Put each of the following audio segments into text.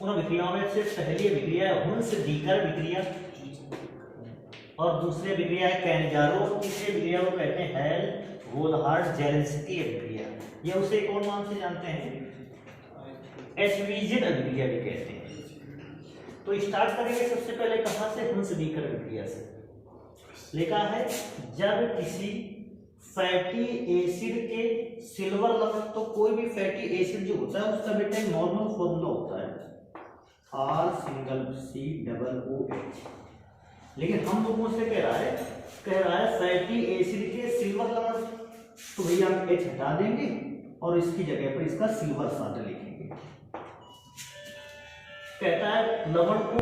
उन विक्रियाओं में से पहली विक्रिया है हुंस डीकर विक्रिया और दूसरी विक्रिया है कैनजारो, तीसरी विक्रिया को कहते हैं हेल वोल्हार्ड जेलेंस्की विक्रिया। ये उसे एक और नाम से जानते हैं एचवीजेड अभिक्रिया भी कहते हैं। तो स्टार्ट करेंगे सबसे पहले कहां से, हुंस डीकर विक्रिया से। लिखा है जब किसी फैटी एसिड के सिल्वर लवण, तो कोई भी फैटी एसिड जो होता है उसका बेटा नॉर्मल फॉर्मूला होता है R single C double OH, लेकिन हम लोगों से कह रहा है फैटी एसिड के सिल्वर लवण, तो भैया हम H हटा देंगे और इसकी जगह पर इसका सिल्वर साल्ट लिखेंगे। कहता है लवण को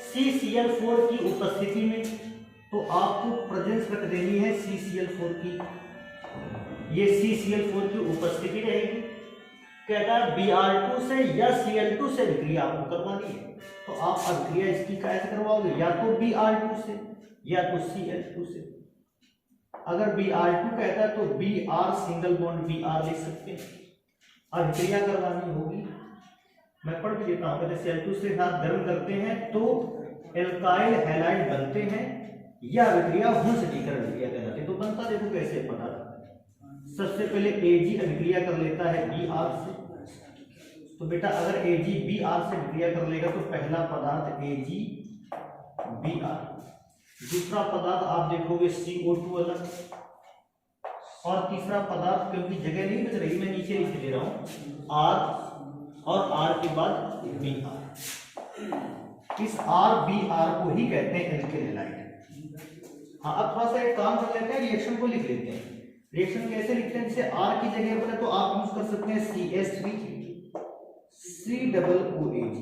CCl4 की उपस्थिति में, तो आपको प्रेजेंस रख देनी है CCl4 की, ये CCl4 की उपस्थिति रहेगी। कहता है Br2 से या Cl2 से विक्रिया आपको करवानी है, तो आप अभिक्रिया इसकी कैसे करवाओगे, या तो Br2 से या तो Cl2 से। अगर Br2 कहता है तो Br सिंगल बॉन्ड Br लिख सकते हैं। अभिक्रिया करवानी होगी, मैं पढ़ के देता हूं। पहले Cl2 से साथ गर्म करते हैं तो एल्काइल हैलाइड बनते हैं, यह अभिक्रिया हुंस डीकर अभिक्रिया कहलाती है। तो बनता देखो कैसे पता। सबसे पहले Ag अभिक्रिया कर लेता है Br से, तो बेटा अगर Ag Br से अभिक्रिया कर लेगा तो पहला पदार्थ Ag Br, दूसरा पदार्थ आप देखोगे CO2 अलग, और तीसरा पदार्थ, क्योंकि जगह नहीं बच रही मैं नीचे लिख दे रहा हूं R, और R के बाद Br। इस RBr को ही कहते हैं एल्किल हैलाइड। हाँ, अब थोड़ा सा एक काम कर लेते हैं, रिएक्शन को लिख लेते हैं। रिएक्शन कैसे लिखते हैं, जैसे R की जगह पर है तो आप यूज कर सकते हैं CH3 C डबल OAG।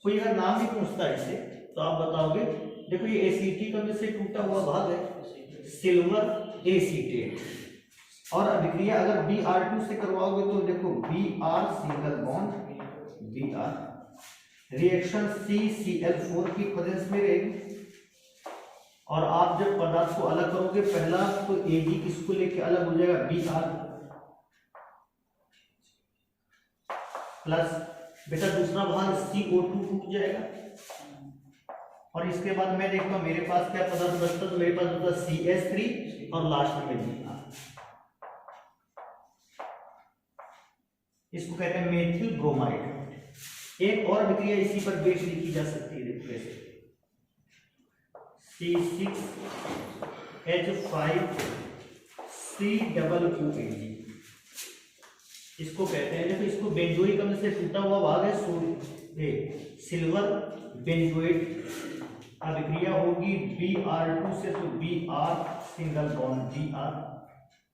कोई अगर नाम भी पूछता है इससे तो आप बताओगे, देखो ये एसीटी का जैसे टूटा हुआ भाग है सिल्वर एसीटेट, और अभिक्रिया अगर Br2 से करवाओगे तो देखो Br single bond Br, reaction CCl4 की प्रेजेंस में रहेगी। और आप जब पदार्थ को अलग करोगे, पहला तो Ag किसको लेके अलग हो जाएगा Br प्लस बेटा दूसरा भाग CO2 टूट जाएगा, और इसके बाद मैं देखता हूं मेरे पास क्या पदार्थ बचता, तो मेरे पास होता CH3 और लास्ट में Br। इसको कहते हैं मेथिल ब्रोमाइड। एक और अभिक्रिया इसी पर बेस लिखी जा सकती है, देखो कैसे C6H5C डबल OAG, इसको कहते हैं। देखो इसको बेंजोइक अम्ल से टूटा हुआ भाग है सिल्वर बेंजोएट, अभिक्रिया होगी Br2 से तो Br single bond Br,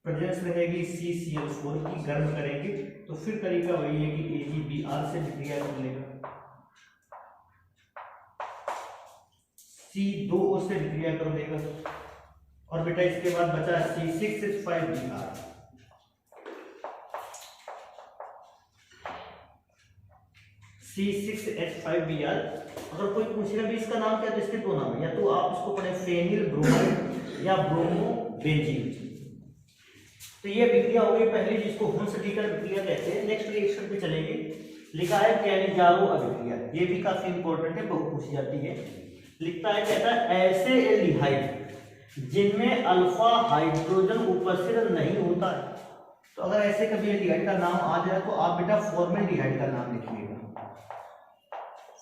presence रहेगी CCl4 की, गर्म करेंगे तो फिर तरीका वही है कि Ag Br से विक्रिया कर लेगा, C2O से विक्रिया कर देगा, और बेटा इसके बाद बचा C6H5Br। C6H5Br, अगर कोई पूछेगा भी इसका नाम क्या है तो इसके दो नाम है, या तो आप इसको पढ़े फेनिल ब्रोमाइड या ब्रोमो बेंजीन। तो ये विक्रिया होगी पहली जिसको हुंस डीकर विक्रिया कहते हैं। नेक्स्ट रिएक्शन पे चलेंगे। लिखा है कैनिजारो अभिक्रिया, ये भी काफी इंपॉर्टेंट है, बहुत पूछी जाती है। लिखता है, कहता है ऐसे एल्डिहाइड जिनमें अल्फा हाइड्रोजन उपस्थित नहीं होता है, तो अगर ऐसे कभी एल्डिहाइड का नाम आ जाए तो आप बेटा फॉर्मेल्डिहाइड का नाम लिखिएगा।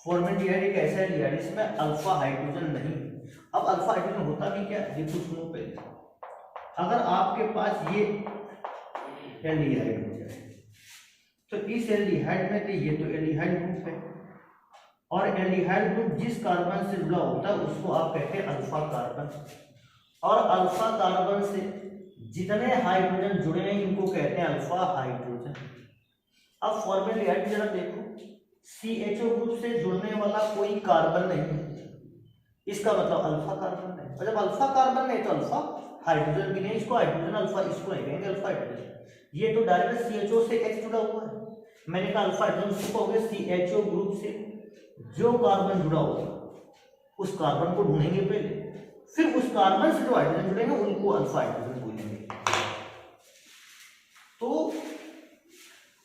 फॉर्मेल्डिहाइड एक ऐसा एल्डिहाइड इसमें अल्फा हाइड्रोजन नहीं। अब अल्फा हाइड्रोजन होता भी क्या, देखो सुनो पहले। अगर आपके पास ये एल्डिहाइड हो जाए तो इस एल्डिहाइड में, तो ये तो एल्डिहाइड ग्रुप है, और एल्डिहाइड ग्रुप जिस कार्बन से जुड़ा होता है उसको आप कहते हैं अल्फा कार्बन, और अल्फा कार्बन से जितने हाइड्रोजन जुड़े हैं इनको कहते हैं अल्फा हाइड्रोजन। अब फॉर्मेल्डिहाइड जरा देखो, CHO ग्रुप से जुड़ने वाला कोई कार्बन नहीं है, इसका मतलब अल्फा कार्बन है, और जब अल्फा कार्बन नहीं तो अल्फा हाइड्रोजन भी नहीं, इसको हाइड्रोजन अल्फा, इसको नहीं कहेंगे अल्फा हाइड्रोजन। ये तो डायरेक्ट CHO से H जुड़ा हुआ है, मैंने कहा अल्फा हाइड्रोजन उसको कहोगे CHO ग्रुप से जो कार्बन जुड़ा होगा उस कार्बन को ढूंढेंगे पहले, फिर उस कार्बन से जो हाइड्रोजन जुड़ेंगे उनको अल्फा हाइड्रोजन बोलेंगे। तो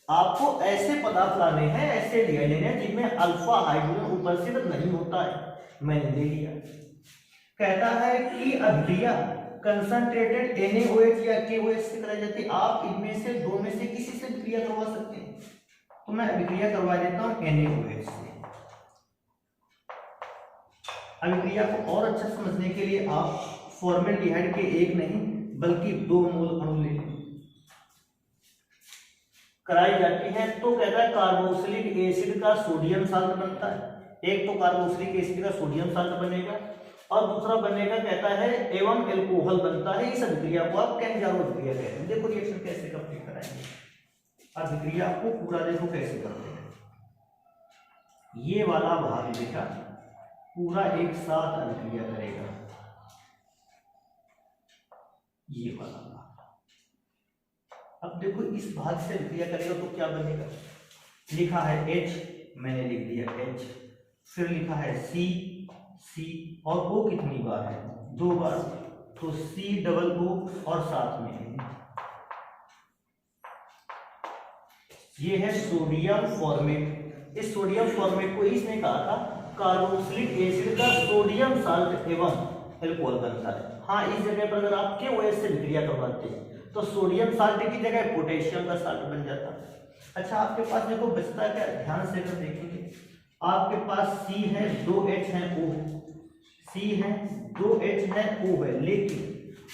आपको ऐसे पदार्थ लाने हैं, ऐसे ले लेने हैं जिनमें अल्फा हाइड्रोजन उपस्थित नहीं होता है। मैंने ले लिया। कहता है कि अभिक्रिया कंसंट्रेटेड NaOH या KOH से कराई जाती है। आप इनमें से दो में से किसी से क्रिया करवा सकते हैं, तो मैं अभिक्रिया करवा देता हूं NaOH से। अभिक्रिया को और अच्छा समझने के लिए आप फॉर्मेल्डिहाइड के एक नहीं बल्कि 2 मोल अणु ले लें, कराई जाती है। तो कहता है कार्बोक्सिलिक एसिड का सोडियम साल्ट बनता है। एक तो कार्बोक्सिलिक एसिड का सोडियम साल्ट बनेगा और दूसरा बनेगा कहता है एवं एल्कोहल बनता है। इस अभिक्रिया को आप कैंजारो अभिक्रिया कहते हैं। देखो रिएक्शन कैसे कंप्लीट कराएंगे, अभिक्रिया को पूरा देखो कैसे करते हैं। ये वाला भाग बेटा पूरा एक साथ अभिक्रिया करेगा, ये वाला भाग। अब देखो इस भाग से अभिक्रिया करेगा तो क्या बनेगा, लिखा है H, मैंने लिख दिया H, फिर लिखा है C और O कितनी बार है, 2 बार, तो COO और साथ में है ये है सोडियम फॉर्मेट। इस सोडियम फॉर्मेट को इसने कहा था कार्बोक्सिलिक एसिड का सोडियम साल्ट एवं एल्कोहल बनता है। हाँ, इस जगह पर अगर आप KOH से विक्रिया करवाते हैं तो सोडियम साल्ट की जगह पोटेशियम का साल्ट बन जाता है। अच्छा, आपके पास देखो बचता क्या, ध्यान से अगर देखेंगे आपके पास C है, 2H है, O, C है, 2H है, O है, लेकिन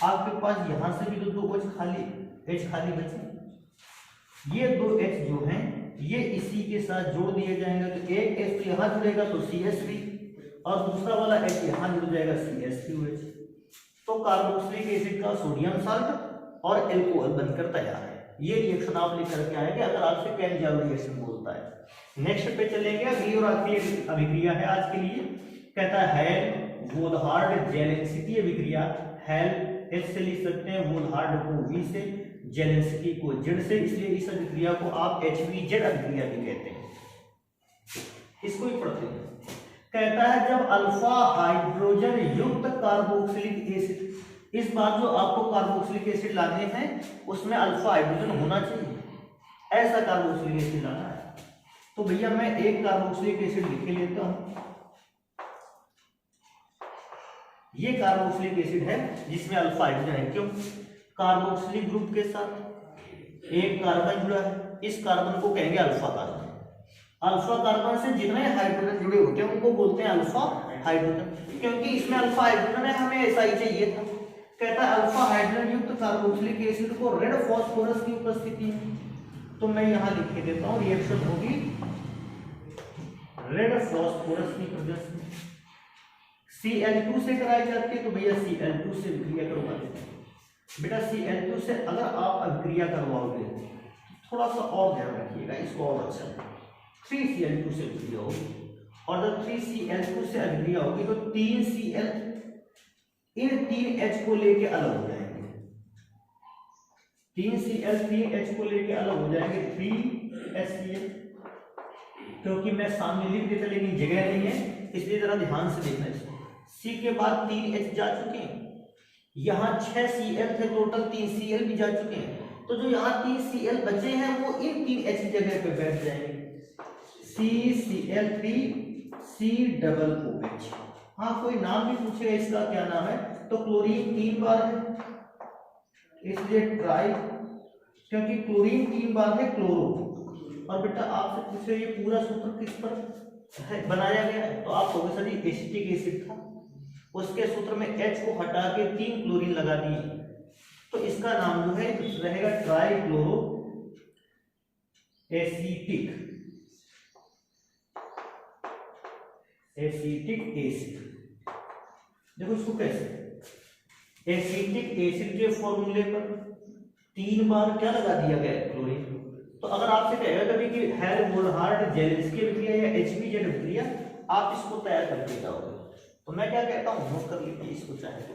आपके पास यहां से भी तो 2H खाली बचे। ये 2H जो हैं ये इसी के साथ जोड़ दिए जाएंगे, तो एक H तो यहाँ जुड़ेगा तो CH3 और दूसरा वाला H यहाँ जुड़ जाएगा CH2H। तो कार्बोक्सिलिक एसिड का सोडियम साल्ट और एल्कोहल बनकर तैयार है। ये रिएक्शन आप लेकर के आएंगे अगर आपसे कैंजारो रिएक्शन बोलता है। नेक्स्ट पे चलेंगे, अगली और आखिरी अभिक्रिया है आज के लिए। कहता है हेल-वोल्हार्ड जेलेंस्की अभिक्रिया। हेल H से लिख सकते हैं, वोल्हार्ड को V से, जेलेंस्की को Z से, इसलिए इस अभिक्रिया को आप HVZ अभिक्रिया भी कहते हैं। इसको ही पढ़ते हैं। कहता है जब अल्फा हाइड्रोजन युक्त कार्बोक्सिलिक एसिड, इस बार जो आपको कार्बोक्सिलिक एसिड लाने हैं उसमें अल्फा हाइड्रोजन होना चाहिए, ऐसा कार्बोक्सिलिक एसिड लाना है। तो भैया मैं एक कार्बोक्सिलिक एसिड लिख के लेता हूं। ये कार्बोक्सिलिक एसिड है जिसमें अल्फा हाइड्रोजन है। क्यों? कार्बोक्सिलिक ग्रुप के साथ एक कार्बन जुड़ा है, इस कार्बन को कहेंगे अल्फा कार्बन। अल्फा कार्बन से जितने हाइड्रोजन जुड़े होते हैं उनको बोलते हैं अल्फा हाइड्रोजन, क्योंकि इसमें अल्फा हाइड्रोजन है, हमें ऐसा ही चाहिए था। कहता है अल्फा हाइड्रोजन युक्त कार्बोक्सिलिक एसिड को रेड फास्फोरस की उपस्थिति में, तो मैं यहां लिख के देता हूं रिएक्शन होगी रेड फास्फोरस की प्रेजेंस में। Cl2 से कराई जाती है तो भैया Cl2 से विक्रिया करवा देते हैं। बेटा Cl2 से अगर आप अभिक्रिया करवाओगे थोड़ा सा और ध्यान रखिएगा, इसको और अच्छा है। 3Cl2 से अभिक्रिया होगी और जब 3Cl2 से अभिक्रिया होगी तो 3Cl इन 3H को लेके अलग हो जाएंगे। 3Cl 3H को लेके अलग हो जाएंगे 3HCl, क्योंकि मैं सामने लिख देता लेकिन जगह नहीं है, इसलिए जरा ध्यान से देखना इसको। C के बाद 3H जा चुके हैं, यहाँ 6Cl थे टोटल, 3Cl भी जा चुके हैं, तो जो यहाँ 3Cl बचे हैं वो इन 3H जगह पे बैठ जाएंगे। CCl3 COOH। हाँ, कोई नाम भी पूछेगा इसका क्या नाम है, तो क्लोरीन 3 बार है इसलिए ट्राई, क्योंकि क्लोरीन 3 बार है क्लोरो। और बेटा आपसे पूछे ये पूरा सूत्र किस पर है बनाया गया है, तो आप कहोगे सर ये एसिटिक एसिड था, उसके सूत्र में H को हटा के 3 क्लोरीन लगा दिए, तो इसका नाम जो है रहेगा ट्राई क्लोरो एसिटिक एसिड। देखो इसको कैसे, एसिटिक एसिड के फॉर्मूले पर 3 बार क्या लगा दिया गया है क्लोरीन। तो अगर आपसे कहेगा कभी कि हेल-वोल्हार्ड जेलेंस्की अभिक्रिया या HVZ अभिक्रिया, आप इसको तैयार करके जाओगे, तो मैं क्या कहता हूं, नोट कर लीजिए इसको चाहे तो।